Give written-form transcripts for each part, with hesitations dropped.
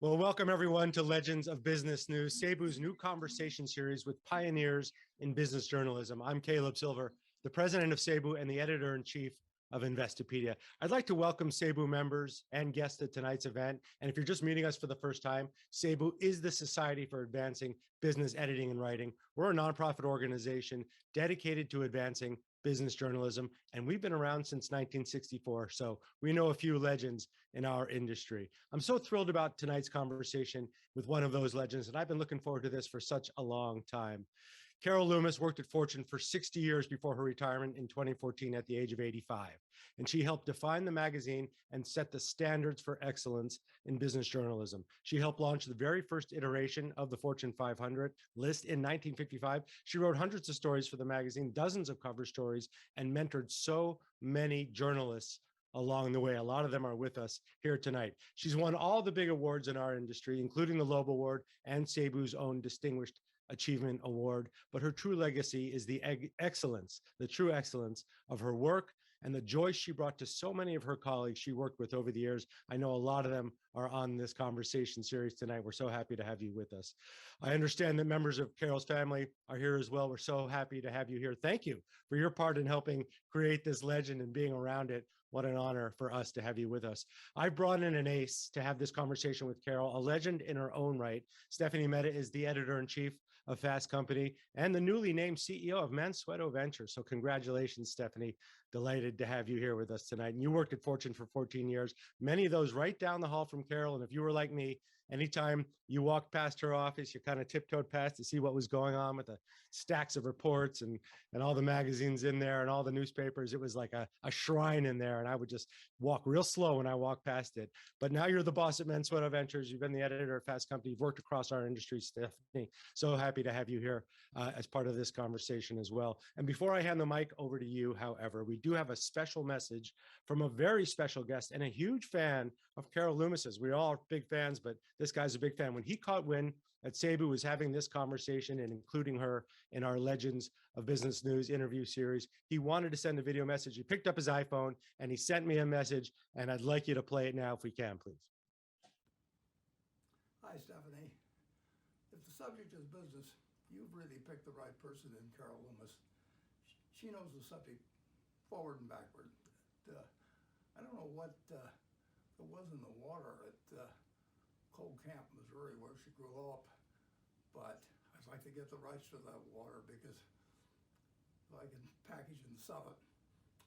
Well, welcome everyone to Legends of Business News, SABEW's new conversation series with pioneers in business journalism. I'm Caleb Silver, the president of SABEW and the editor-in-chief of Investopedia. I'd like to welcome SABEW members and guests to tonight's event. And if you're just meeting us for the first time, SABEW is the Society for Advancing Business Editing and Writing. We're a nonprofit organization dedicated to advancing business journalism, and we've been around since 1964, so we know a few legends in our industry. I'm so thrilled about tonight's conversation with one of those legends, and I've been looking forward to this for such a long time. Carol Loomis worked at Fortune for 60 years before her retirement in 2014 at the age of 85. And she helped define the magazine and set the standards for excellence in business journalism. She helped launch the very first iteration of the Fortune 500 list in 1955. She wrote hundreds of stories for the magazine, dozens of cover stories, and mentored so many journalists along the way. A lot of them are with us here tonight. She's won all the big awards in our industry, including the Loeb Award and SABEW's own Distinguished Achievement Award, but her true legacy is the excellence, the true excellence of her work and the joy she brought to so many of her colleagues she worked with over the years. I know a lot of them are on this conversation series tonight. We're so happy to have you with us. I understand that members of Carol's family are here as well. We're so happy to have you here. Thank you for your part in helping create this legend and being around it. What an honor for us to have you with us. I brought in an ace to have this conversation with Carol, a legend in her own right. Stephanie Mehta is the editor-in-chief of Fast Company and the newly named CEO of Mansueto Ventures. So congratulations, Stephanie. Delighted to have you here with us tonight. And you worked at Fortune for 14 years, many of those right down the hall from Carol. And if you were like me, anytime you walked past her office, you kind of tiptoed past to see what was going on with the stacks of reports and all the magazines in there and all the newspapers. It was like a shrine in there. And I would just walk real slow when I walked past it. But now you're the boss at Mansueto Ventures. You've been the editor of Fast Company. You've worked across our industry, Stephanie. So happy to have you here as part of this conversation as well. And before I hand the mic over to you, however, we do have a special message from a very special guest and a huge fan of Carol Loomis's. We all are big fans, but this guy's a big fan. When he caught wind that SABEW was having this conversation and including her in our Legends of Business News interview series, he wanted to send a video message. He picked up his iPhone and he sent me a message, and I'd like you to play it now if we can, please. Hi, Stephanie. If the subject is business, you've really picked the right person in Carol Loomis. She knows the subject forward and backward. I don't know what there was in the water at Cold Camp, Missouri, where she grew up, but I'd like to get the rights to that water because if I can package and sell it,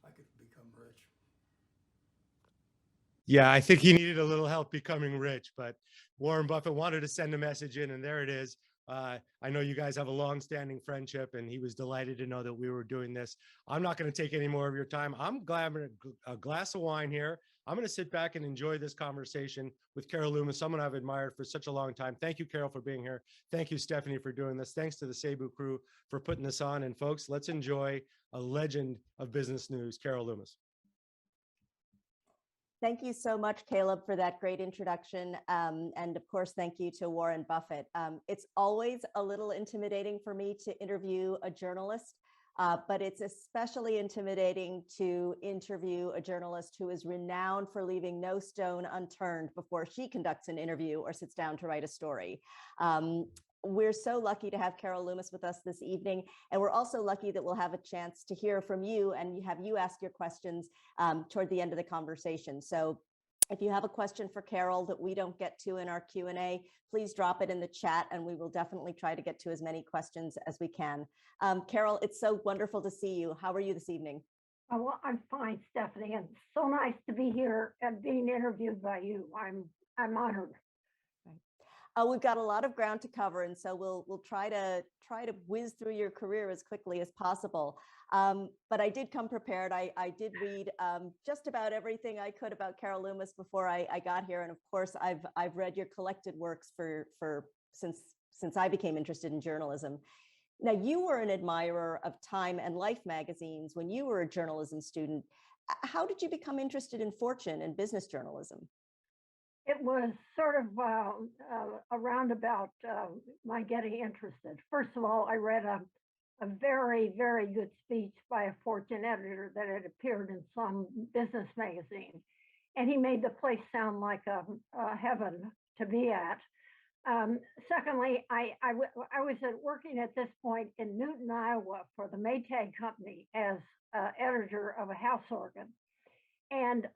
I could become rich. Yeah, I think he needed a little help becoming rich, but Warren Buffett wanted to send a message in, and there it is. I know you guys have a long-standing friendship, and he was delighted to know that we were doing this. I'm not going to take any more of your time. I'm grabbing a glass of wine here. I'm going to sit back and enjoy this conversation with Carol Loomis, someone I've admired for such a long time. Thank you, Carol, for being here. Thank you, Stephanie, for doing this. Thanks to the SABEW crew for putting this on. And folks, let's enjoy a legend of business news, Carol Loomis. Thank you so much, Caleb, for that great introduction. And of course, thank you to Warren Buffett. It's always a little intimidating for me to interview a journalist, but it's especially intimidating to interview a journalist who is renowned for leaving no stone unturned before she conducts an interview or sits down to write a story. We're so lucky to have Carol Loomis with us this evening, and we're also lucky that we'll have a chance to hear from you and have you ask your questions toward the end of the conversation. So if you have a question for Carol that we don't get to in our Q&A, please drop it in the chat, and we will definitely try to get to as many questions as we can. Carol, it's so wonderful to see you. How are you this evening? Oh, well, I'm fine, Stephanie, and so nice to be here and being interviewed by you. I'm honored. We've got a lot of ground to cover, and so we'll try to whiz through your career as quickly as possible. But I did come prepared. I did read just about everything I could about Carol Loomis before I got here, and of course I've read your collected works since I became interested in journalism. Now, you were an admirer of Time and Life magazines when you were a journalism student. How did you become interested in Fortune and business journalism? It was sort of around about my getting interested. First of all, I read a very, very good speech by a Fortune editor that had appeared in some business magazine. And he made the place sound like a heaven to be at. Secondly, I was working at this point in Newton, Iowa for the Maytag Company as editor of a house organ. And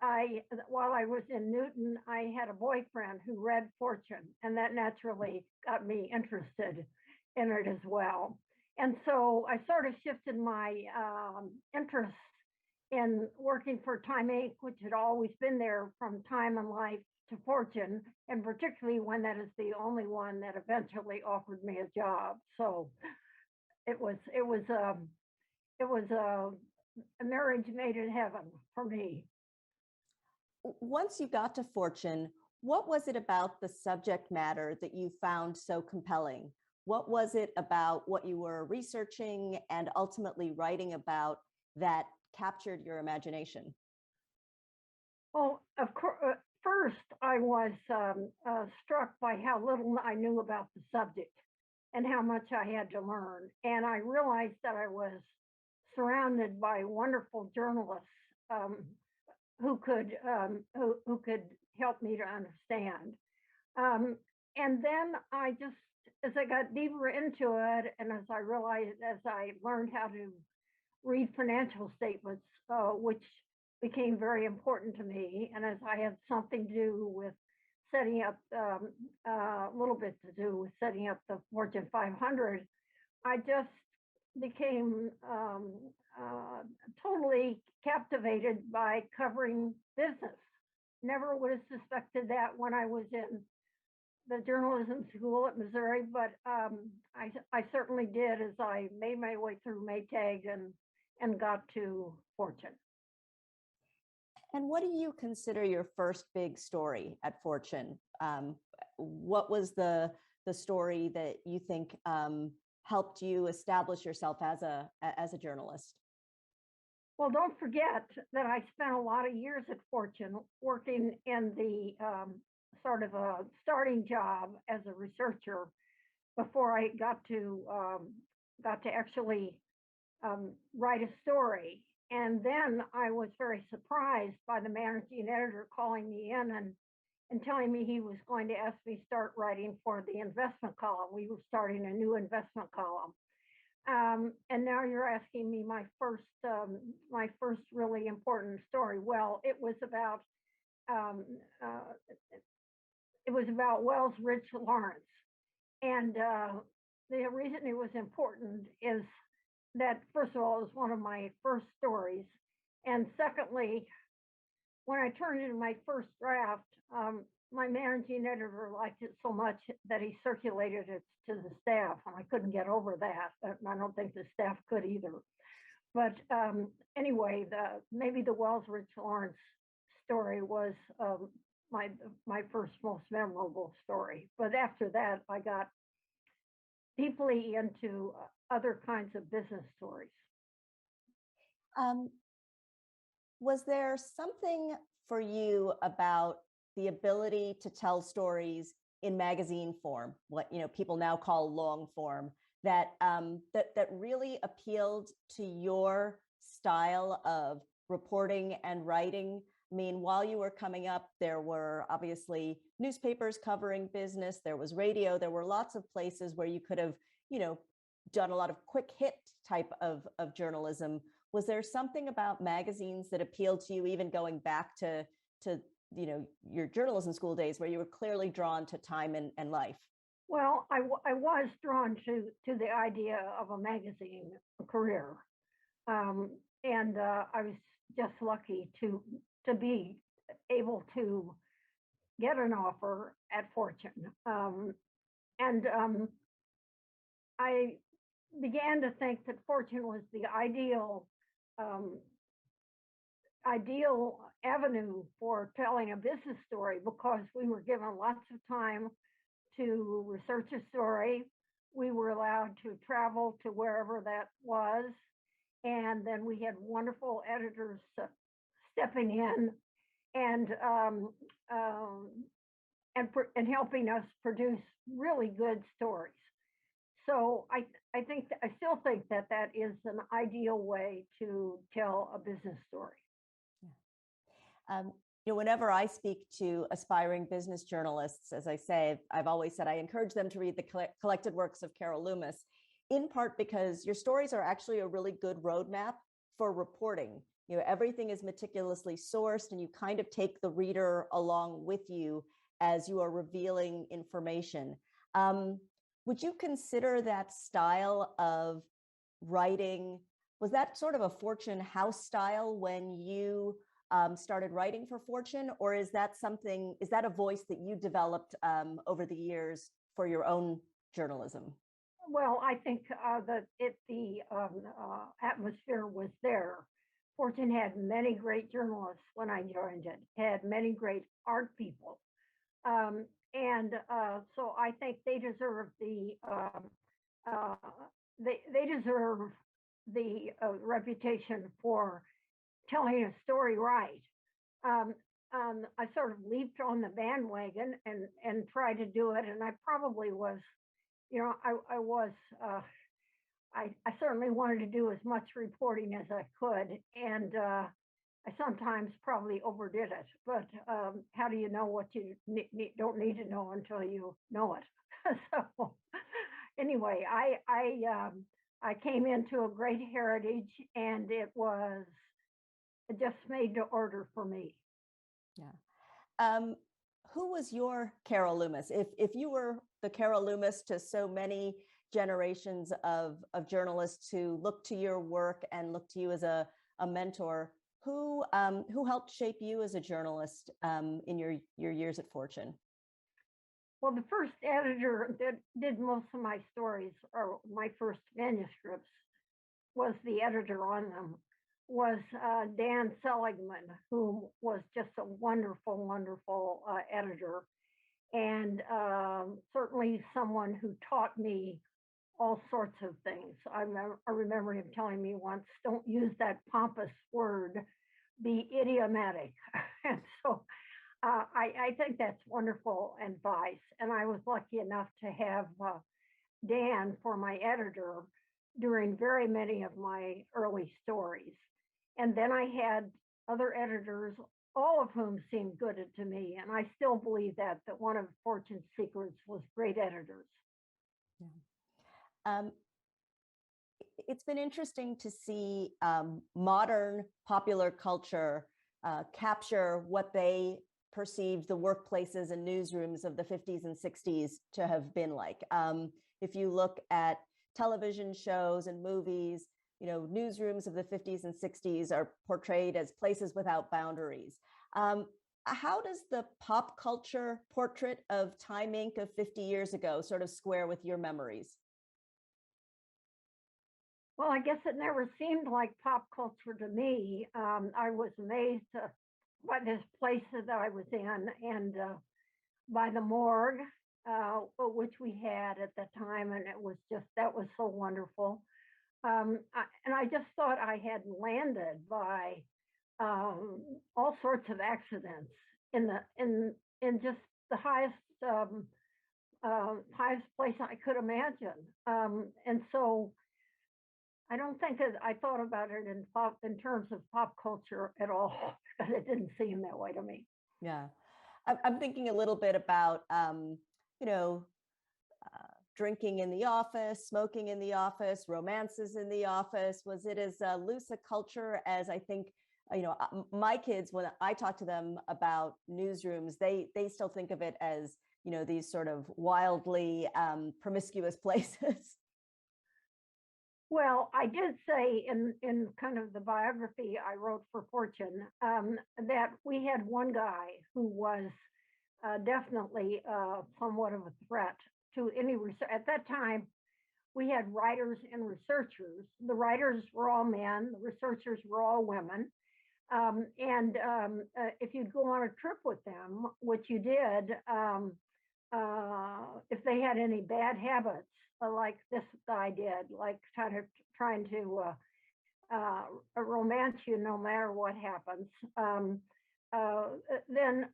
while I was in Newton, I had a boyfriend who read Fortune, and that naturally got me interested in it as well. And so I sort of shifted my interest in working for Time Inc., which had always been there from Time and Life to Fortune, and particularly when that is the only one that eventually offered me a job. So it was a marriage made in heaven for me. Once you got to Fortune, what was it about the subject matter that you found so compelling? What was it about what you were researching and ultimately writing about that captured your imagination? Well, of course, first I was struck by how little I knew about the subject and how much I had to learn. And I realized that I was surrounded by wonderful journalists who could help me to understand. And then I just, as I got deeper into it, and as I learned how to read financial statements, which became very important to me, and as I had something to do with setting up, a little bit to do with setting up the Fortune 500, I just became totally captivated by covering business. Never would have suspected that when I was in the journalism school at Missouri, but I certainly did as I made my way through Maytag and got to Fortune. And what do you consider your first big story at Fortune? What was the story that you think helped you establish yourself as a journalist? Well, don't forget that I spent a lot of years at Fortune working in the sort of a starting job as a researcher before I got to actually write a story. And then I was very surprised by the managing editor calling me in and telling me he was going to ask me to start writing for the investment column. We were starting a new investment column. And now you're asking me my first really important story. Well, it was about Wells Rich Lawrence, and the reason it was important is that, first of all, it was one of my first stories, and secondly, when I turned in my first draft, my managing editor liked it so much that he circulated it to the staff, and I couldn't get over that. And I don't think the staff could either. But anyway, maybe the Wells Rich Lawrence story was my first most memorable story. But after that, I got deeply into other kinds of business stories. Was there something for you about the ability to tell stories in magazine form, what people now call long form, that really appealed to your style of reporting and writing? I mean, while you were coming up, there were obviously newspapers covering business, there was radio, there were lots of places where you could have, done a lot of quick hit type of journalism. Was there something about magazines that appealed to you, even going back to your journalism school days, where you were clearly drawn to Time and Life? Well, I was drawn to the idea of a magazine career, and I was just lucky to be able to get an offer at Fortune, and I began to think that Fortune was the ideal avenue for telling a business story, because we were given lots of time to research a story. We were allowed to travel to wherever that was. And then we had wonderful editors stepping in and helping us produce really good stories. So I still think that is an ideal way to tell a business story. whenever I speak to aspiring business journalists, as I say, I've always said I encourage them to read the collected works of Carol Loomis, in part because your stories are actually a really good roadmap for reporting. Everything is meticulously sourced, and you kind of take the reader along with you as you are revealing information. Would you consider that style of writing, was that sort of a Fortune House style when you started writing for Fortune, or is that a voice that you developed over the years for your own journalism? Well, I think the atmosphere was there. Fortune had many great journalists when I joined it, had many great art people. So I think they deserve the reputation for telling a story right. I sort of leaped on the bandwagon and tried to do it, and I probably was, I certainly wanted to do as much reporting as I could, and I sometimes probably overdid it. But how do you know what you don't need to know until you know it? So anyway, I came into a great heritage, and it just made to order for me. Yeah. Who was your Carol Loomis? If you were the Carol Loomis to so many generations of journalists who look to your work and look to you as a mentor, who helped shape you as a journalist in your years at Fortune? Well, the first editor that did most of my stories, or my first manuscripts, was the editor on them, was Dan Seligman, who was just a wonderful, wonderful editor, and certainly someone who taught me all sorts of things. I remember him telling me once, "Don't use that pompous word, be idiomatic." And so I think that's wonderful advice. And I was lucky enough to have Dan for my editor during very many of my early stories. And then I had other editors, all of whom seemed good to me. And I still believe that one of Fortune's secrets was great editors. Yeah. It's been interesting to see modern popular culture capture what they perceived the workplaces and newsrooms of the 50s and 60s to have been like. If you look at television shows and movies, newsrooms of the 50s and 60s are portrayed as places without boundaries. How does the pop culture portrait of Time Inc. of 50 years ago sort of square with your memories? Well, I guess it never seemed like pop culture to me. I was amazed by this place that I was in, and by the morgue, which we had at the time, and that was so wonderful. And I just thought I had landed by all sorts of accidents in just the highest place I could imagine. And so I don't think that I thought about it in terms of pop culture at all, because it didn't seem that way to me. Yeah, I'm thinking a little bit about drinking in the office, smoking in the office, romances in the office. Was it as loose a culture as I think, my kids, when I talk to them about newsrooms, they still think of it as, these sort of wildly promiscuous places? Well, I did say in kind of the biography I wrote for Fortune that we had one guy who was definitely somewhat of a threat to any research. At that time, we had writers and researchers. The writers were all men, the researchers were all women. If you'd go on a trip with them, which you did, if they had any bad habits, like this guy did, like kind of trying to romance you no matter what happens, then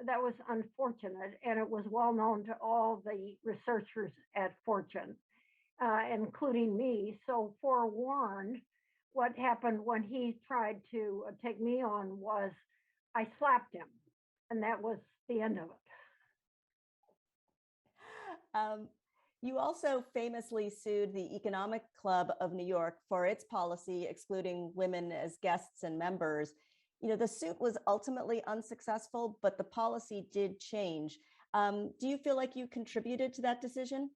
that was unfortunate, and it was well known to all the researchers at Fortune, including me. So forewarned, what happened when he tried to take me on was I slapped him, and that was the end of it. You also famously sued the Economic Club of New York for its policy excluding women as guests and members. You know, the suit was ultimately unsuccessful, but the policy did change. Do you feel like you contributed to that decision?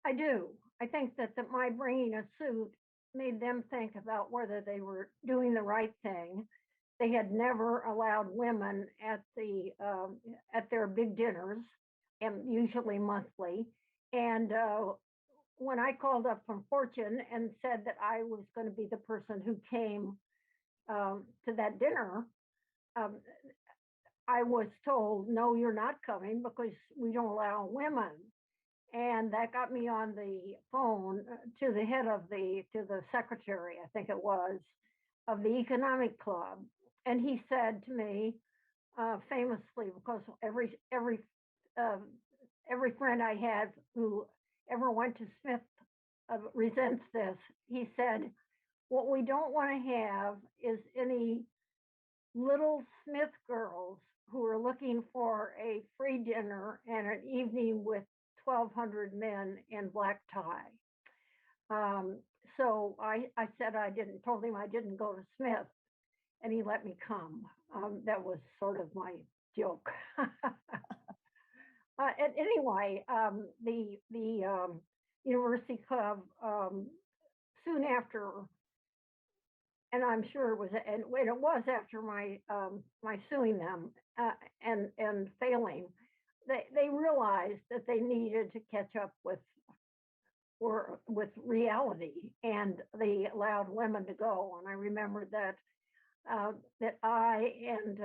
I do. I think that my bringing a suit made them think about whether they were doing the right thing. They had never allowed women at their big dinners, and usually monthly. And when I called up from Fortune and said that I was going to be the person who came to that dinner, I was told, no, you're not coming because we don't allow women. And that got me on the phone to the head of to the secretary, I think it was, of the Economic Club. And he said to me, famously, because every friend I had who ever went to Smith resents this, he said, what we don't want to have is any little Smith girls who are looking for a free dinner and an evening with 1,200 men in black tie. So I said told him I didn't go to Smith, and he let me come. That was sort of my joke. And anyway, the University Club soon after, and I'm sure it was, and it was after my suing them and failing, they realized that they needed to catch up with reality, and they allowed women to go. And I remember that I and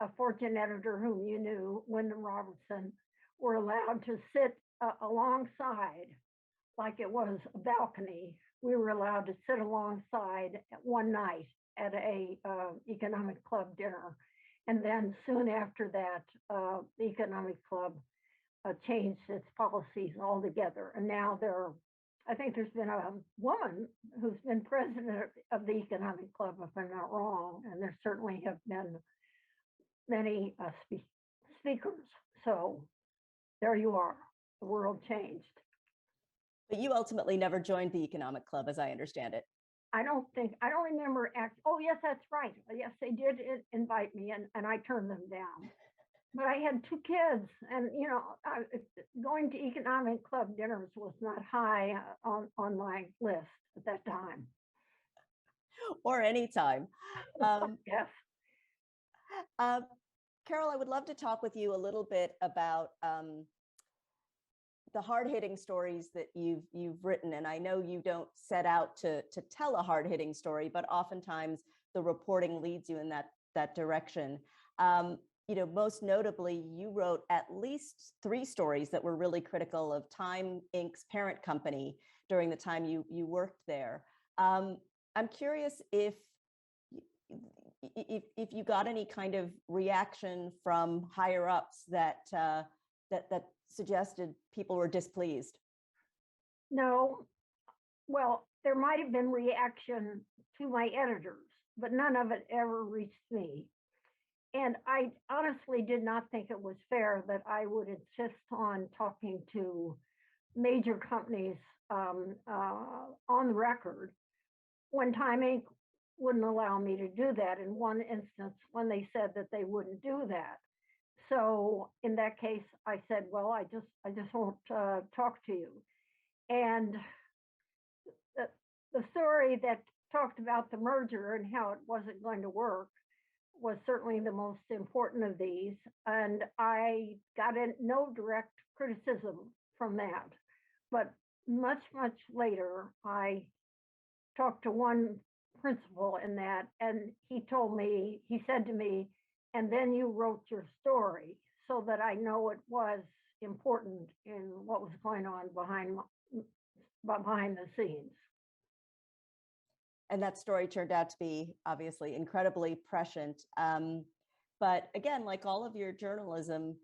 a Fortune editor whom you knew, Wyndham Robertson, were allowed to sit alongside, like it was a balcony. We were allowed to sit alongside one night at a Economic Club dinner. And then soon after that, the Economic Club changed its policies altogether. And now I think there's been a woman who's been president of the Economic Club, if I'm not wrong. And there certainly have been many speakers. So there you are, the world changed. But you ultimately never joined the Economic Club, as I understand it. I don't remember. Oh, yes, that's right. Yes, they did invite me, and I turned them down. But I had 2 kids, and going to Economic Club dinners was not high on my list at that time. Or any time. Yes. Carol, I would love to talk with you a little bit about the hard-hitting stories that you've written. And I know you don't set out to tell a hard-hitting story, but oftentimes the reporting leads you in that direction. Most notably, you wrote at least 3 stories that were really critical of Time Inc.'s parent company during the time you worked there. I'm curious if you got any kind of reaction from higher ups that suggested people were displeased. No. Well, there might have been reaction to my editors, but none of it ever reached me. And I honestly did not think it was fair that I would insist on talking to major companies on the record when Time Inc. wouldn't allow me to do that in one instance when they said that they wouldn't do that. So in that case, I said, well, I just won't talk to you. And the story that talked about the merger and how it wasn't going to work was certainly the most important of these. And I got no direct criticism from that. But much, much later, I talked to one principal in that, and he said to me, and then you wrote your story, so that I know it was important in what was going on behind the scenes. And that story turned out to be obviously incredibly prescient. But again, like all of your journalism,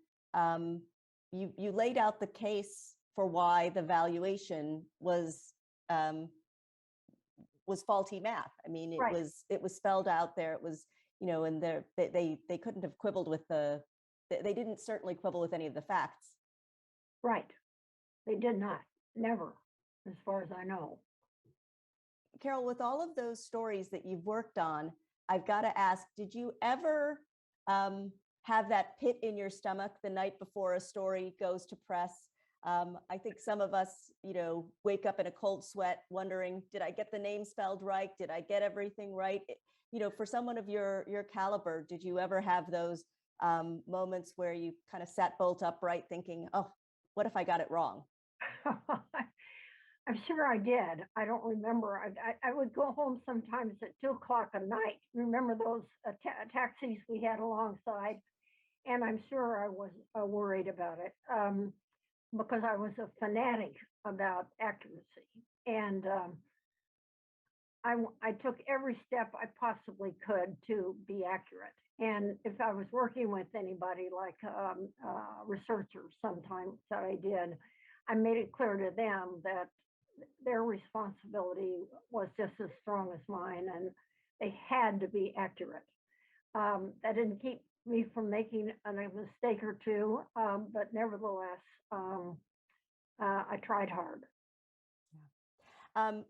you laid out the case for why the valuation was faulty math. I mean, it Right. was spelled out there. and they couldn't have quibbled with they didn't certainly quibble with any of the facts. Right. They did not. Never, as far as I know. Carol, with all of those stories that you've worked on, I've got to ask, did you ever have that pit in your stomach the night before a story goes to press? I think some of us, wake up in a cold sweat wondering, did I get the name spelled right? Did I get everything right? For someone of your caliber, did you ever have those moments where you kind of sat bolt upright thinking, oh, what if I got it wrong? I'm sure I did. I don't remember. I would go home sometimes at 2:00 at night. Remember those taxis we had alongside? And I'm sure I was worried about it because I was a fanatic about accuracy. And I took every step I possibly could to be accurate. And if I was working with anybody like researchers sometimes that I did, I made it clear to them that their responsibility was just as strong as mine, and they had to be accurate. That didn't keep me from making a mistake or two, but nevertheless, I tried hard.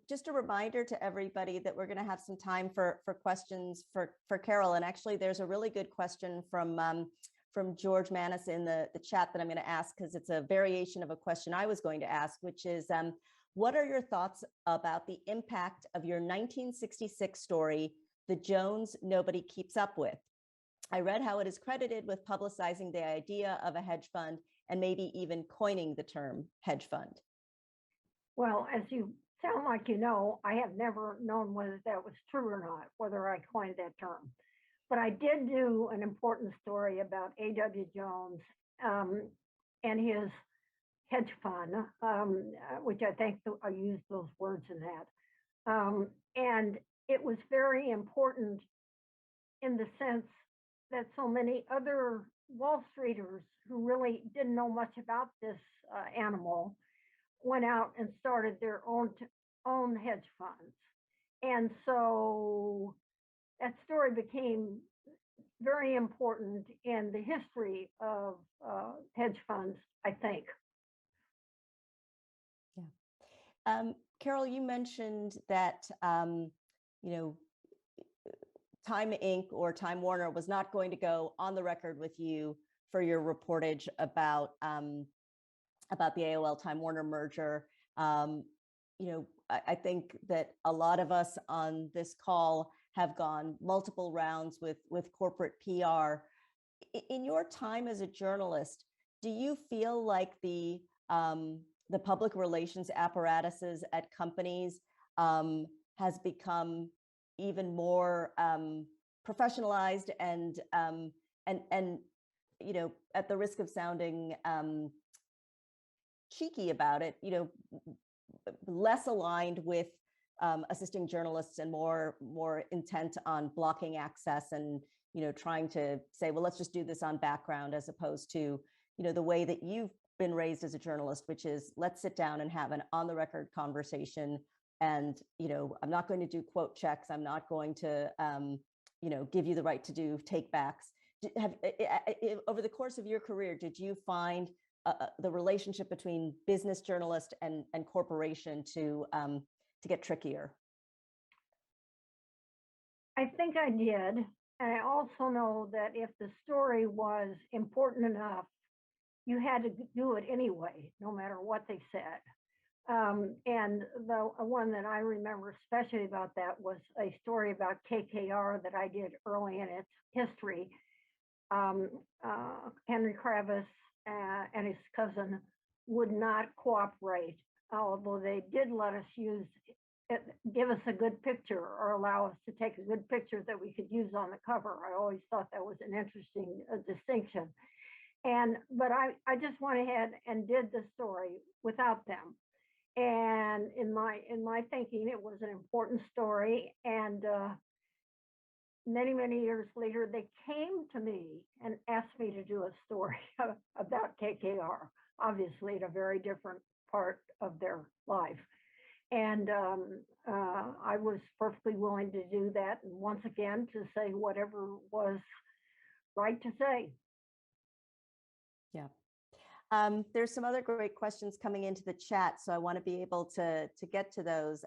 Just a reminder to everybody that we're going to have some time for questions for Carol. And actually, there's a really good question from George Manis in the chat that I'm going to ask, because it's a variation of a question I was going to ask, which is, what are your thoughts about the impact of your 1966 story, The Jones Nobody Keeps Up With? I read how it is credited with publicizing the idea of a hedge fund and maybe even coining the term hedge fund. Well, as you sound like you know, I have never known whether that was true or not, whether I coined that term. But I did do an important story about A.W. Jones and his hedge fund, which I think I used those words in that. And it was very important in the sense that so many other Wall Streeters who really didn't know much about this animal went out and started their own hedge funds. And so that story became very important in the history of hedge funds, I think. Yeah. Carol, you mentioned that, Time Inc. or Time Warner was not going to go on the record with you for your reportage about the AOL Time Warner merger. I think that a lot of us on this call have gone multiple rounds with corporate PR. In your time as a journalist, do you feel like the public relations apparatuses at companies has become even more professionalized and at the risk of sounding cheeky about it, less aligned with assisting journalists and more intent on blocking access and trying to say, well, let's just do this on background, as opposed to the way that you've been raised as a journalist, which is let's sit down and have an on the record conversation. And I'm not going to do quote checks. I'm not going to give you the right to do take backs. Over the course of your career, did you find the relationship between business journalist and corporation to get trickier? I think I did. And I also know that if the story was important enough, you had to do it anyway, no matter what they said. And the one that I remember especially about that was a story about KKR that I did early in its history. Henry Kravis and his cousin would not cooperate, although they did let us give us a good picture or allow us to take a good picture that we could use on the cover. I always thought that was an interesting distinction. But I just went ahead and did the story without them. And in my thinking, it was an important story. And many, many years later, they came to me and asked me to do a story about KKR, obviously at a very different part of their life. And I was perfectly willing to do that. And once again, to say whatever was right to say. Yeah. There's some other great questions coming into the chat, so I want to be able to get to those.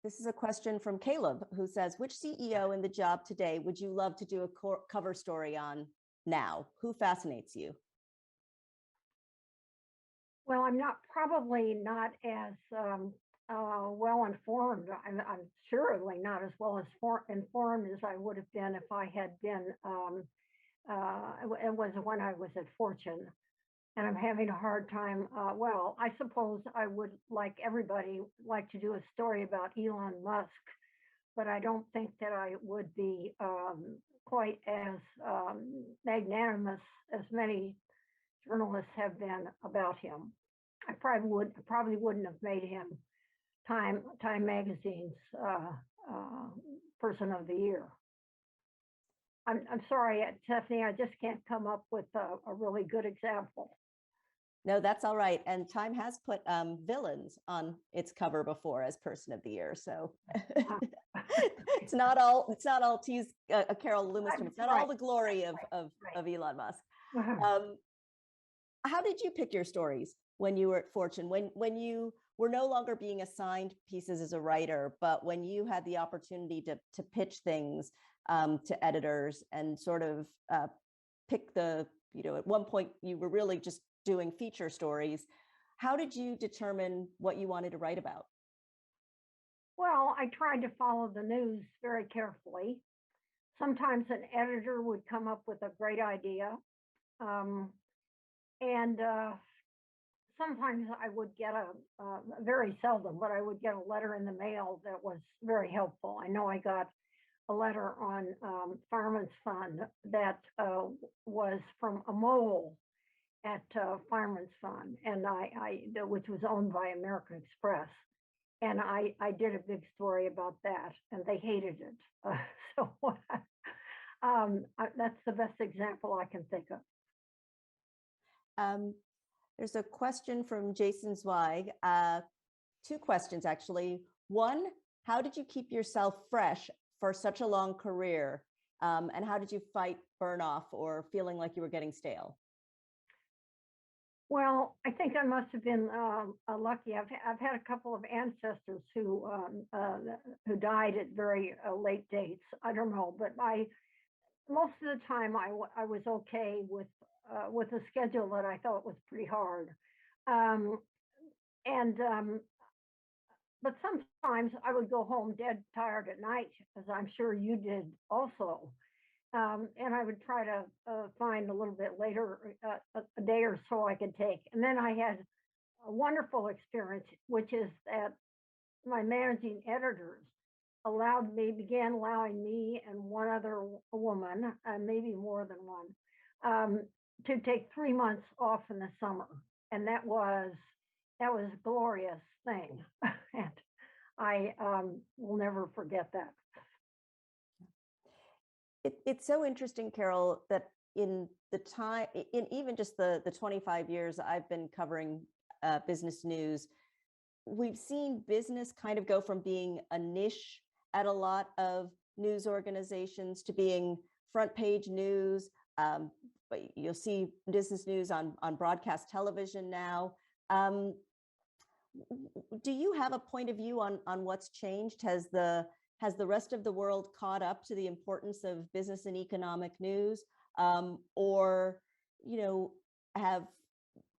This is a question from Caleb, who says, which CEO in the job today would you love to do a cover story on now? Who fascinates you? Well, I'm probably not as well informed. I'm surely not as well as informed as I would have been if I had been, it was when I was at Fortune. And I'm having a hard time. Well, I suppose I would, like everybody, like to do a story about Elon Musk, but I don't think that I would be quite as magnanimous as many journalists have been about him. I probably wouldn't have made him Time Magazine's Person of the Year. I'm sorry, Stephanie, I just can't come up with a really good example. No, that's all right. And Time has put villains on its cover before as Person of the Year. So it's not all to use Carol Loomis. It's not all the glory of Elon Musk. How did you pick your stories when you were at Fortune? When you were no longer being assigned pieces as a writer, but when you had the opportunity to pitch things to editors and sort of pick at one point you were really just doing feature stories. How did you determine what you wanted to write about? Well, I tried to follow the news very carefully. Sometimes an editor would come up with a great idea. And sometimes I would get very seldom, but I would get a letter in the mail that was very helpful. I know I got a letter on Fireman's Fund that was from a mole at Fireman's Fund, and which was owned by American Express, and I did a big story about that, and they hated it. So that's the best example I can think of. There's a question from Jason Zweig. Two questions actually. One, how did you keep yourself fresh for such a long career, and how did you fight burn-off or feeling like you were getting stale? Well, I think I must have been lucky. I've had a couple of ancestors who died at very late dates. I don't know, but most of the time I was okay with a schedule that I thought was pretty hard, but sometimes I would go home dead tired at night, as I'm sure you did also. And I would try to find a little bit later, a day or so I could take. And then I had a wonderful experience, which is that my managing editors began allowing me and one other woman, maybe more than one, to take 3 months off in the summer. And that was a glorious thing. And I will never forget that. It's so interesting, Carol, that in even just the 25 years I've been covering business news, we've seen business kind of go from being a niche at a lot of news organizations to being front page news. But you'll see business news on broadcast television now. Do you have a point of view on what's changed? Has the rest of the world caught up to the importance of business and economic news, or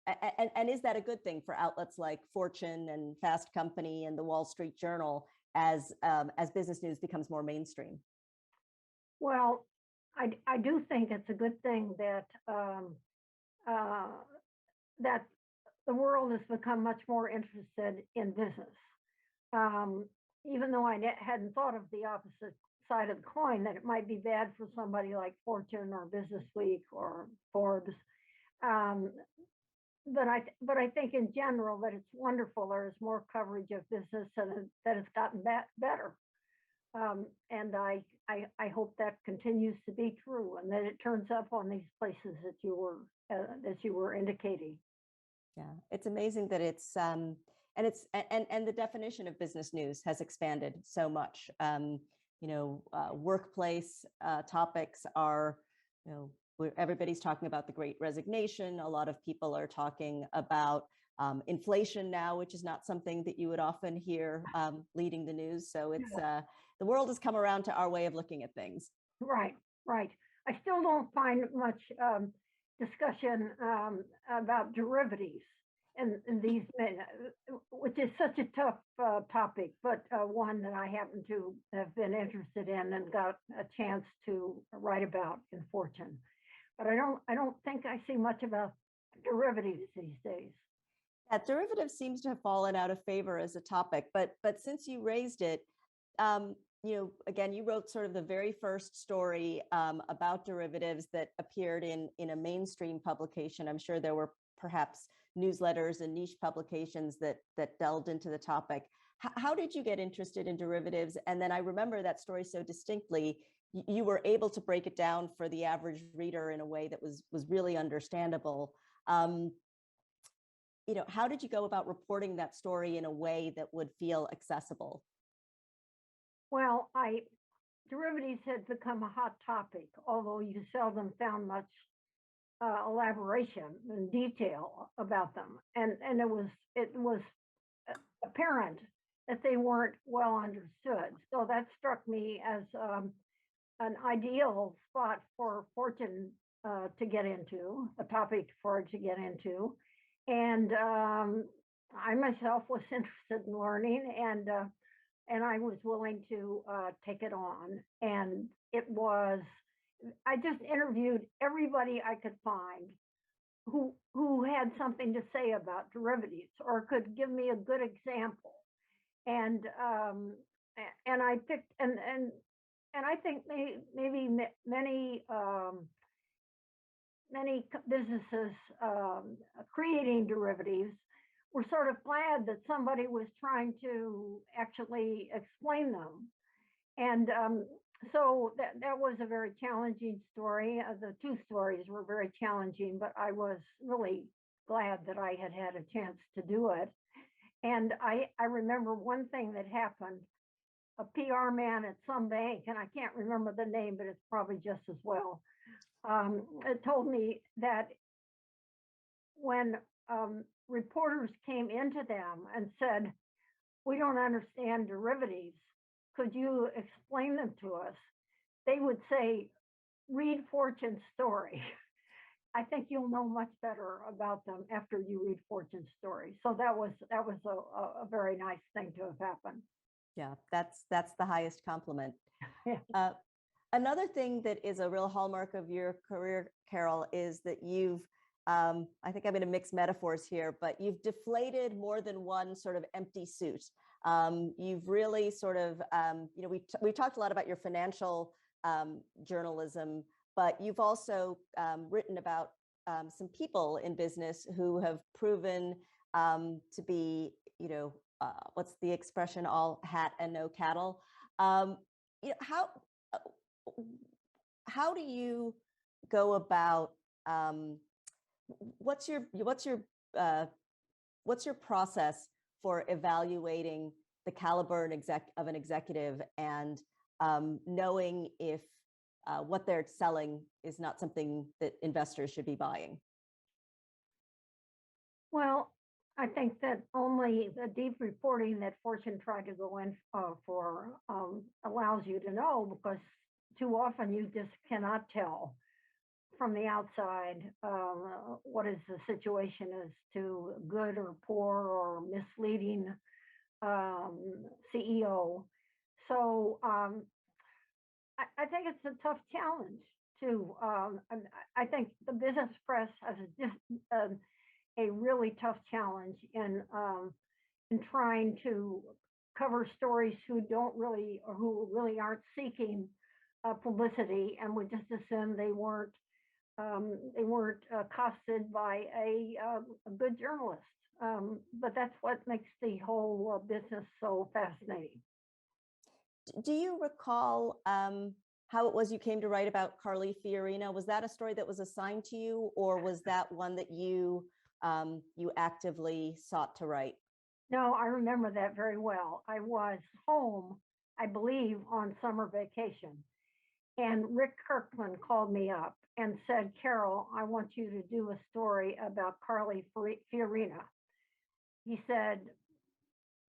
and is that a good thing for outlets like Fortune and Fast Company and the Wall Street Journal as business news becomes more mainstream? Well, I do think it's a good thing that that the world has become much more interested in business. Even though I hadn't thought of the opposite side of the coin, that it might be bad for somebody like Fortune or Business Week or Forbes. But I think in general that it's wonderful. There is more coverage of business and that it's gotten better. And I hope that continues to be true and that it turns up on these places that you were indicating. Yeah, it's amazing that and the definition of business news has expanded so much. Workplace topics are, where everybody's talking about the Great Resignation. A lot of people are talking about inflation now, which is not something that you would often hear leading the news. So it's the world has come around to our way of looking at things. Right, right. I still don't find much discussion about derivatives in these, which is such a tough topic, but one that I happen to have been interested in and got a chance to write about in Fortune. But I don't think I see much about derivatives these days. Yeah, derivatives seems to have fallen out of favor as a topic, but since you raised it, again, you wrote sort of the very first story about derivatives that appeared in a mainstream publication. I'm sure there were perhaps newsletters and niche publications that delved into the topic. How did you get interested in derivatives? And then I remember that story so distinctly. You were able to break it down for the average reader in a way that was really understandable. How did you go about reporting that story in a way that would feel accessible? Well, derivatives had become a hot topic, although you seldom found much elaboration and detail about them, and it was apparent that they weren't well understood. So that struck me as an ideal spot for Fortune to get into, a topic for it to get into, and I myself was interested in learning, and I was willing to take it on. And I just interviewed everybody I could find who had something to say about derivatives or could give me a good example. And I picked, and I think maybe many businesses creating derivatives were sort of glad that somebody was trying to actually explain them. And so that was a very challenging story. The two stories were very challenging, but I was really glad that I had had a chance to do it. And I remember one thing that happened. A PR man at some bank, and I can't remember the name, but it's probably just as well, it told me that when reporters came into them and said, "We don't understand derivatives, could you explain them to us?" they would say, "Read Fortune's story." I think you'll know much better about them after you read Fortune's story. So that was a very nice thing to have happened. Yeah, that's the highest compliment. Yeah. Another thing that is a real hallmark of your career, Carol, is that you've, I think I'm going to mix metaphors here, but you've deflated more than one sort of empty suit. You've really sort of, we talked a lot about your financial journalism, but you've also written about some people in business who have proven to be, what's the expression, all hat and no cattle. How do you go about, what's your process for evaluating the caliber of an executive and knowing if what they're selling is not something that investors should be buying? Well, I think that only the deep reporting that Fortune tried to go in for allows you to know, because too often you just cannot tell from the outside what is the situation as to good or poor or misleading CEO. So I think it's a tough challenge too. I think the business press has a really tough challenge in trying to cover stories who really aren't seeking publicity, and would just assume they weren't accosted by a good journalist. But that's what makes the whole business so fascinating. Do you recall how it was you came to write about Carly Fiorina? Was that a story that was assigned to you, or was that one that you you actively sought to write? No, I remember that very well. I was home, I believe, on summer vacation. And Rick Kirkland called me up and said, Carol, I want you to do a story about Carly Fiorina. He said,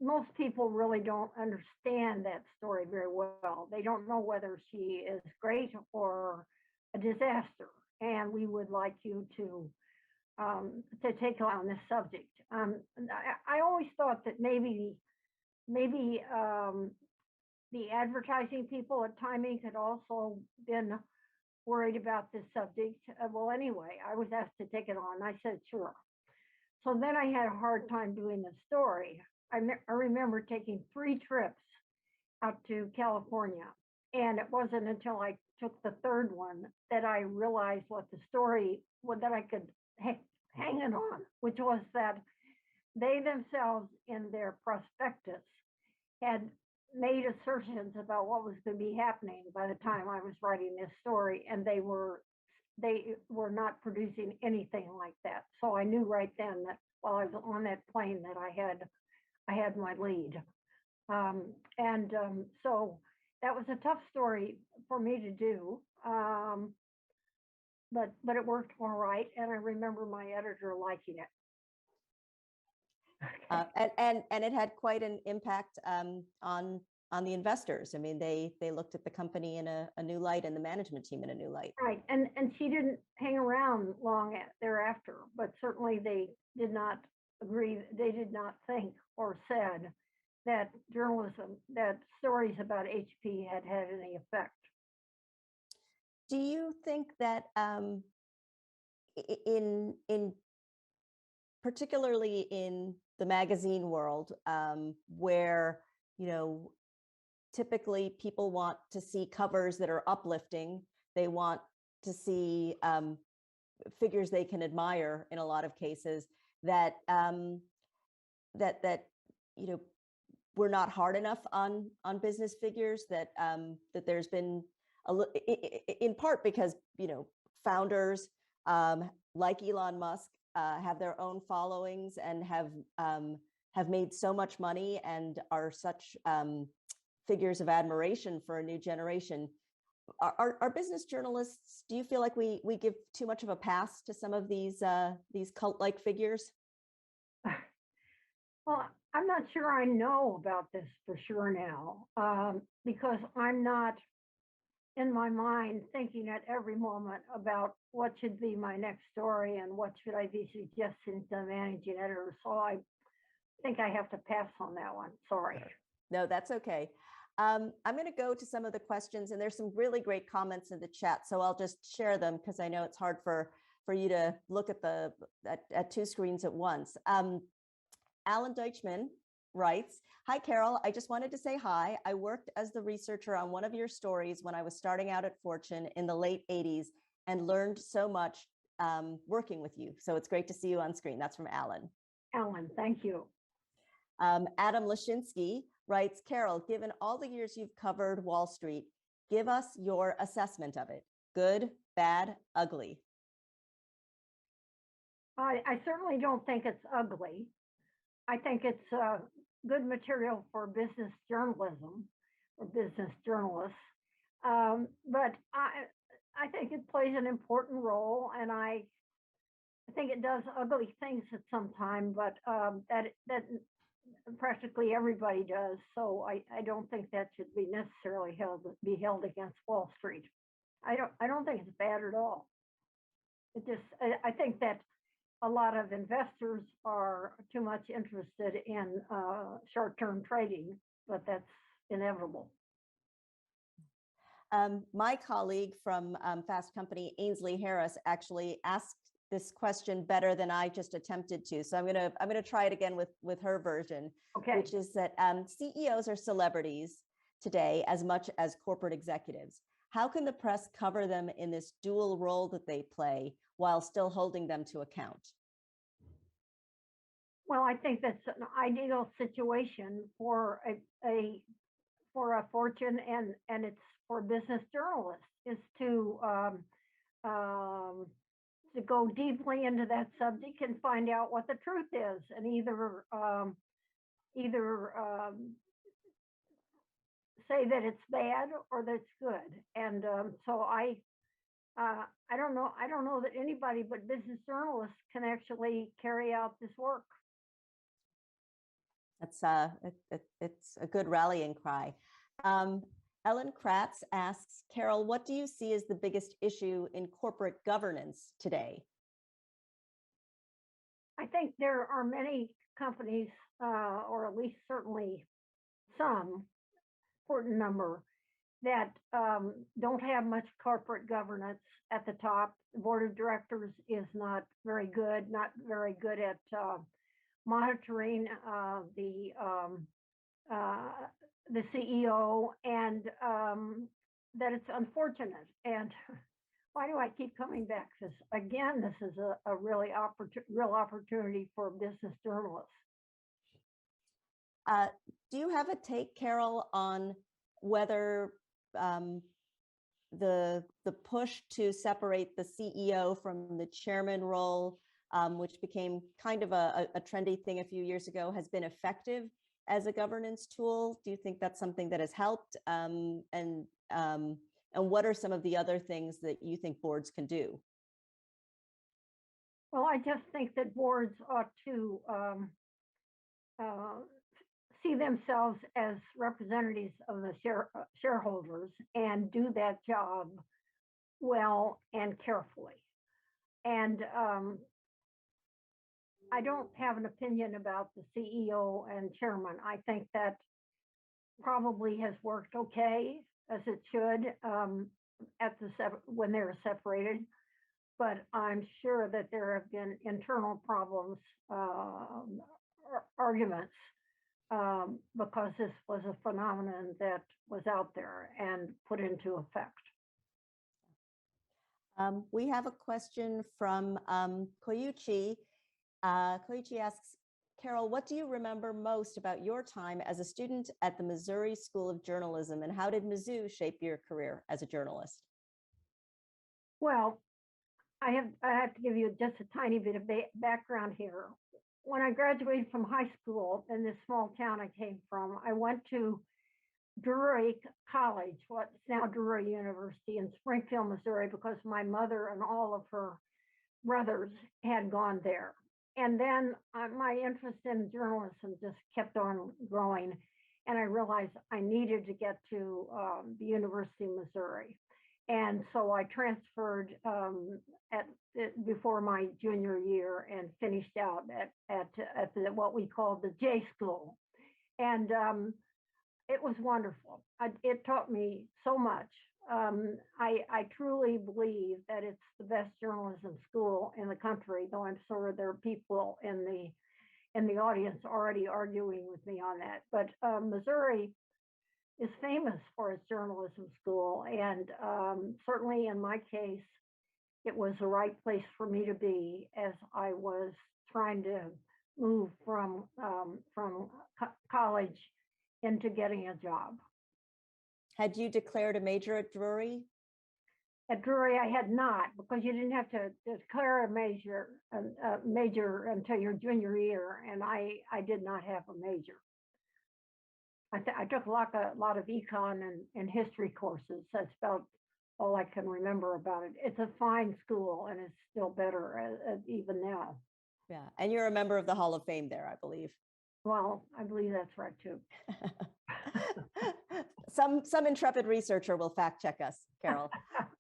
most people really don't understand that story very well. They don't know whether she is great or a disaster. And we would like you to take on this subject. I always thought that maybe the advertising people at Timing had also been worried about this subject. Well, anyway, I was asked to take it on. I said, sure. So then I had a hard time doing the story. I remember taking 3 trips out to California. And it wasn't until I took the 3rd one that I realized what the story, that I could hang it on, which was that they themselves in their prospectus had made assertions about what was going to be happening by the time I was writing this story, and they were not producing anything like that. So I knew right then that while I was on that plane that I had my lead. So that was a tough story for me to do, but it worked all right, and I remember my editor liking it. And it had quite an impact on the investors. I mean, they looked at the company in a new light, and the management team in a new light. Right, and she didn't hang around long thereafter, but certainly they did not agree. They did not think or said that that stories about HP had any effect. Do you think that in particularly in the magazine world, where, typically people want to see covers that are uplifting, they want to see figures they can admire in a lot of cases, that we're not hard enough on business figures, that there's been in part because founders like Elon Musk have their own followings and have made so much money and are such figures of admiration for a new generation. Are business journalists, do you feel like we give too much of a pass to some of these cult-like figures? Well, I'm not sure I know about this for sure now, because I'm not in my mind thinking at every moment about what should be my next story and what should I be suggesting to the managing editor. So I think I have to pass on that one. Sorry. No, that's okay. I'm going to go to some of the questions, and there's some really great comments in the chat. So I'll just share them because I know it's hard for you to look at 2 screens at once. Alan Deutschman writes, "Hi, Carol. I just wanted to say hi. I worked as the researcher on one of your stories when I was starting out at Fortune in the late 80s and learned so much working with you. So it's great to see you on screen." That's from Alan. Alan, thank you. Adam Lashinsky writes, "Carol, given all the years you've covered Wall Street, give us your assessment of it. Good, bad, ugly." I certainly don't think it's ugly. I think it's good material for business journalism or business journalists. But I think it plays an important role, and I think it does ugly things at some time, but that practically everybody does. So I don't think that should be necessarily held against Wall Street. I don't think it's bad at all. I think that a lot of investors are too much interested in short-term trading, but that's inevitable. My colleague from Fast Company, Ainsley Harris, actually asked this question better than I just attempted to. So I'm gonna try it again with her version, Okay. Which is that CEOs are celebrities today as much as corporate executives. How can the press cover them in this dual role that they play while still holding them to account? Well, I think that's an ideal situation for a Fortune, and it's for business journalists, is to to go deeply into that subject and find out what the truth is, and either say that it's bad or that it's good. And so I don't know. I don't know that anybody but business journalists can actually carry out this work. That's it's a good rallying cry. Ellen Kratz asks, Carol, what do you see as the biggest issue in corporate governance today? I think there are many companies, or at least certainly some important number, that don't have much corporate governance at the top. The board of directors is not very good at monitoring the CEO, and that it's unfortunate. And why do I keep coming back to this? Again, this is a real opportunity for business journalists. Do you have a take, Carol, on whether the push to separate the CEO from the chairman role, which became kind of a trendy thing a few years ago, has been effective as a governance tool? Do you think that's something that has helped? And what are some of the other things that you think boards can do? Well, I just think that boards ought to see themselves as representatives of the shareholders and do that job well and carefully. And I don't have an opinion about the CEO and chairman. I think that probably has worked okay, as it should, when they were separated. But I'm sure that there have been internal problems, arguments, because this was a phenomenon that was out there and put into effect. We have a question from Koyuchi. Koichi asks, Carol, what do you remember most about your time as a student at the Missouri School of Journalism, and how did Mizzou shape your career as a journalist? Well, I have to give you just a tiny bit of background here. When I graduated from high school in this small town I came from, I went to Drury College, what's now Drury University in Springfield, Missouri, because my mother and all of her brothers had gone there. And then my interest in journalism just kept on growing, and I realized I needed to get to the University of Missouri. And so I transferred before my junior year and finished out at what we called the J School. And it was wonderful. It taught me so much. I truly believe that it's the best journalism school in the country, though I'm sure there are people in the audience already arguing with me on that. But Missouri is famous for its journalism school, and certainly in my case, it was the right place for me to be as I was trying to move from college into getting a job. Had you declared a major at Drury? At Drury, I had not, because you didn't have to declare a major until your junior year, and I did not have a major. I took a lot of econ and history courses. That's about all I can remember about it. It's a fine school, and it's still better even now. Yeah, and you're a member of the Hall of Fame there, I believe. Well, I believe that's right too. Some intrepid researcher will fact check us, Carol.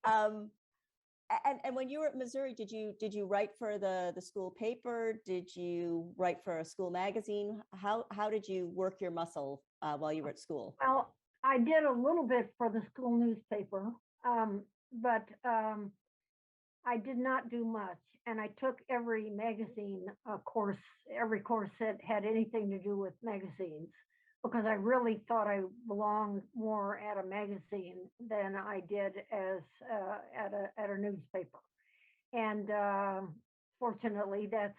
And when you were at Missouri, did you write for the school paper? Did you write for a school magazine? How did you work your muscle while you were at school? Well, I did a little bit for the school newspaper, but I did not do much. And I took every magazine course, every course that had anything to do with magazines, because I really thought I belonged more at a magazine than I did as at a newspaper. And fortunately, that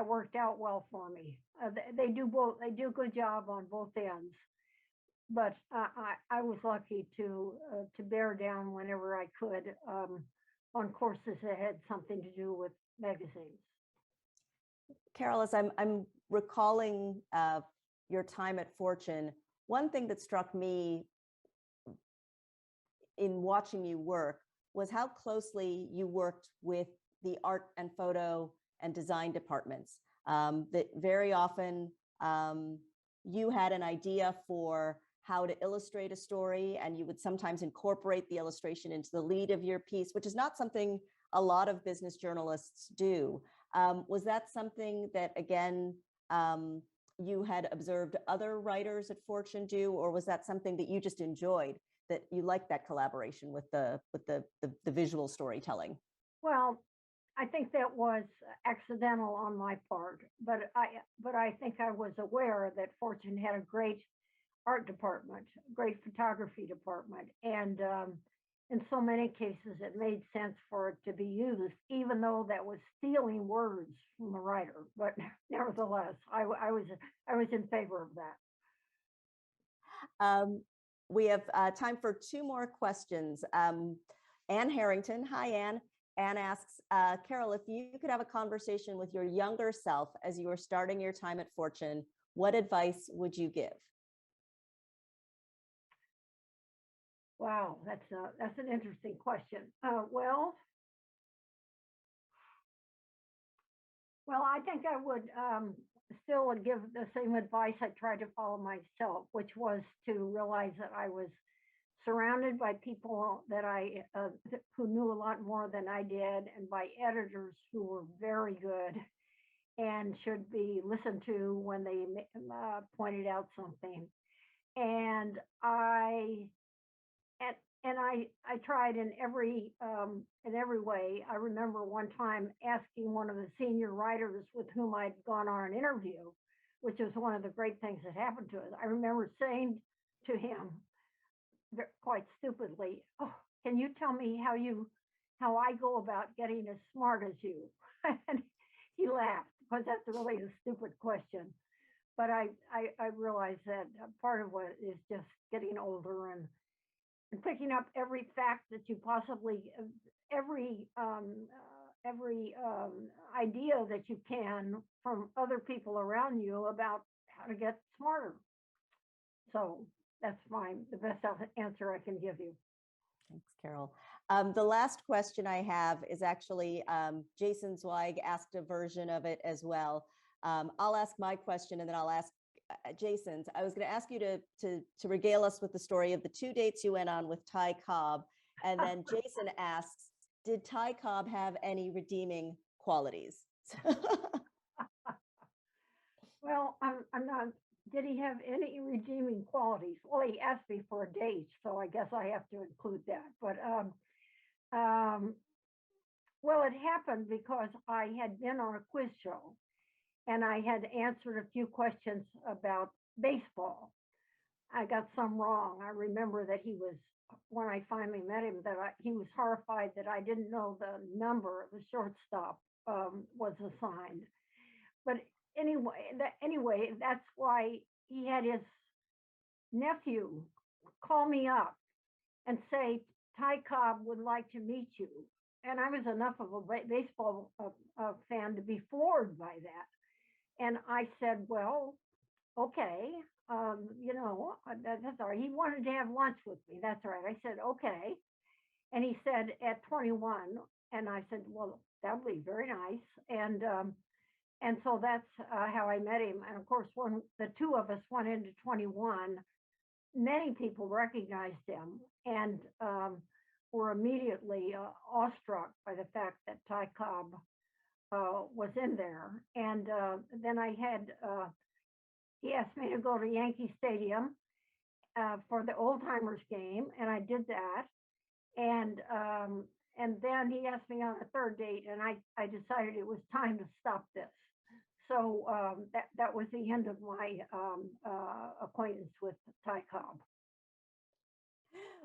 worked out well for me. They do both. They do a good job on both ends. But I was lucky to bear down whenever I could on courses that had something to do with magazines. Carol, as I'm recalling your time at Fortune, one thing that struck me in watching you work was how closely you worked with the art and photo and design departments. That very often you had an idea for how to illustrate a story, and you would sometimes incorporate the illustration into the lead of your piece, which is not something a lot of business journalists do. Was that something that, again, you had observed other writers at Fortune do, or was that something that you just enjoyed, that you liked that collaboration with the visual storytelling? Well, I think that was accidental on my part, but I think I was aware that Fortune had a great art department, great photography department, and in so many cases it made sense for it to be used, even though that was stealing words from the writer. But nevertheless, I was in favor of that. We have time for two more questions. Ann Harrington, hi Ann. Ann asks, Carol, if you could have a conversation with your younger self as you were starting your time at Fortune, what advice would you give? Wow, that's an interesting question. Well, I think I would still give the same advice I tried to follow myself, which was to realize that I was surrounded by people that who knew a lot more than I did, and by editors who were very good and should be listened to when they pointed out something. And I tried in every way. I remember one time asking one of the senior writers with whom I'd gone on an interview, which was one of the great things that happened to us. I remember saying to him, quite stupidly, "Oh, can you tell me how I go about getting as smart as you?" And he laughed, because that's really a stupid question. But I realized that part of what is just getting older and picking up every fact that you possibly, every idea that you can from other people around you about how to get smarter. So that's the best answer I can give you. Thanks, Carol. The last question I have is actually Jason Zweig asked a version of it as well. I'll ask my question and then I'll ask Jason's. I was going to ask you to regale us with the story of the 2 dates you went on with Ty Cobb, and then Jason asks, did Ty Cobb have any redeeming qualities? Well, I'm not. Did he have any redeeming qualities? Well, he asked me for a date, so I guess I have to include that. But well, it happened because I had been on a quiz show, and I had answered a few questions about baseball. I got some wrong. I remember that when I finally met him, he was horrified that I didn't know the number the shortstop was assigned. But anyway, that's why he had his nephew call me up and say, Ty Cobb would like to meet you. And I was enough of a baseball fan to be floored by that. And I said, well, okay, that's all right. He wanted to have lunch with me. That's right. I said, okay. And he said, at 21. And I said, well, that would be very nice. And so that's how I met him. And of course, when the two of us went into 21, many people recognized him and were immediately awestruck by the fact that Ty Cobb was in there. And then he asked me to go to Yankee Stadium for the old timers game, and I did that. And then he asked me on a third date, and I decided it was time to stop this. So that was the end of my acquaintance with Ty Cobb.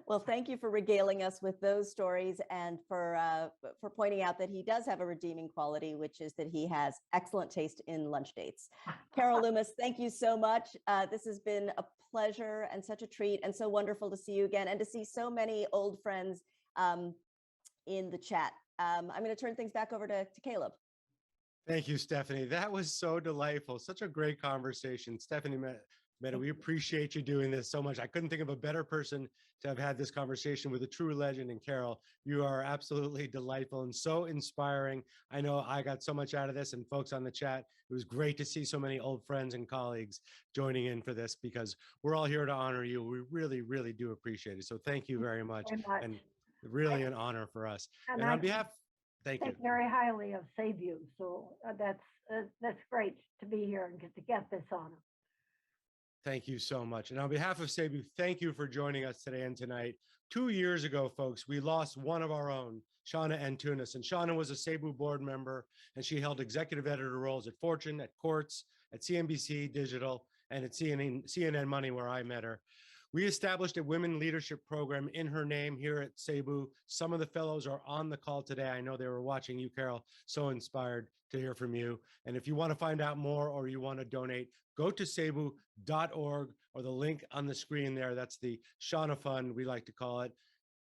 Well, thank you for regaling us with those stories and for pointing out that he does have a redeeming quality, which is that he has excellent taste in lunch dates. Carol Loomis, thank you so much. This has been a pleasure and such a treat, and so wonderful to see you again and to see so many old friends in the chat. I'm going to turn things back over to Caleb. Thank you, Stephanie. That was so delightful. Such a great conversation. Stephanie, Mehta, we appreciate you doing this so much. I couldn't think of a better person to have had this conversation with, a true legend. And Carol, you are absolutely delightful and so inspiring. I know I got so much out of this, and folks on the chat, it was great to see so many old friends and colleagues joining in for this, because we're all here to honor you. We really, really do appreciate it. So thank you very much. And really an honor for us. And on behalf, thank you. Think very highly of SABEW, so that's great to be here and get this honor. Thank you so much. And on behalf of SABEW, thank you for joining us today and tonight. 2 years ago, folks, we lost one of our own, Shauna Antunes. And Shauna was a SABEW board member, and she held executive editor roles at Fortune, at Quartz, at CNBC Digital, and at CNN Money, where I met her. We established a women leadership program in her name here at SABEW. Some of the fellows are on the call today. I know they were watching you, Carol. So inspired to hear from you. And if you want to find out more or you want to donate, go to sabew.org or the link on the screen there. That's the Shauna Fund, we like to call it.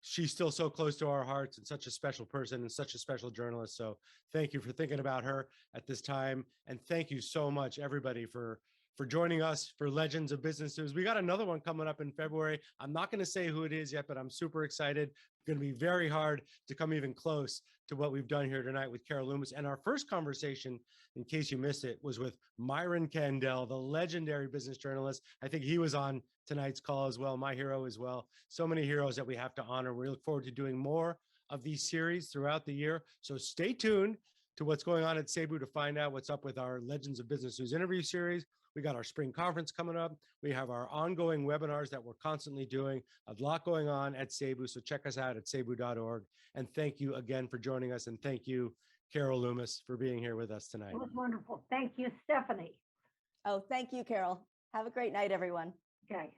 She's still so close to our hearts and such a special person and such a special journalist. So thank you for thinking about her at this time. And thank you so much, everybody, for joining us for Legends of Business News. We got another one coming up in February. I'm not going to say who it is yet, but I'm super excited. It's going to be very hard to come even close to what we've done here tonight with Carol Loomis. And our first conversation, in case you missed it, was with Myron Kandel, the legendary business journalist. I think he was on tonight's call as well, my hero as well. So many heroes that we have to honor. We look forward to doing more of these series throughout the year. So stay tuned to what's going on at SABEW to find out what's up with our Legends of Business News interview series. We got our spring conference coming up. We have our ongoing webinars that we're constantly doing. A lot going on at SABEW, so check us out at sabew.org. And thank you again for joining us. And thank you, Carol Loomis, for being here with us tonight. It was wonderful. Thank you, Stephanie. Oh, thank you, Carol. Have a great night, everyone. Okay.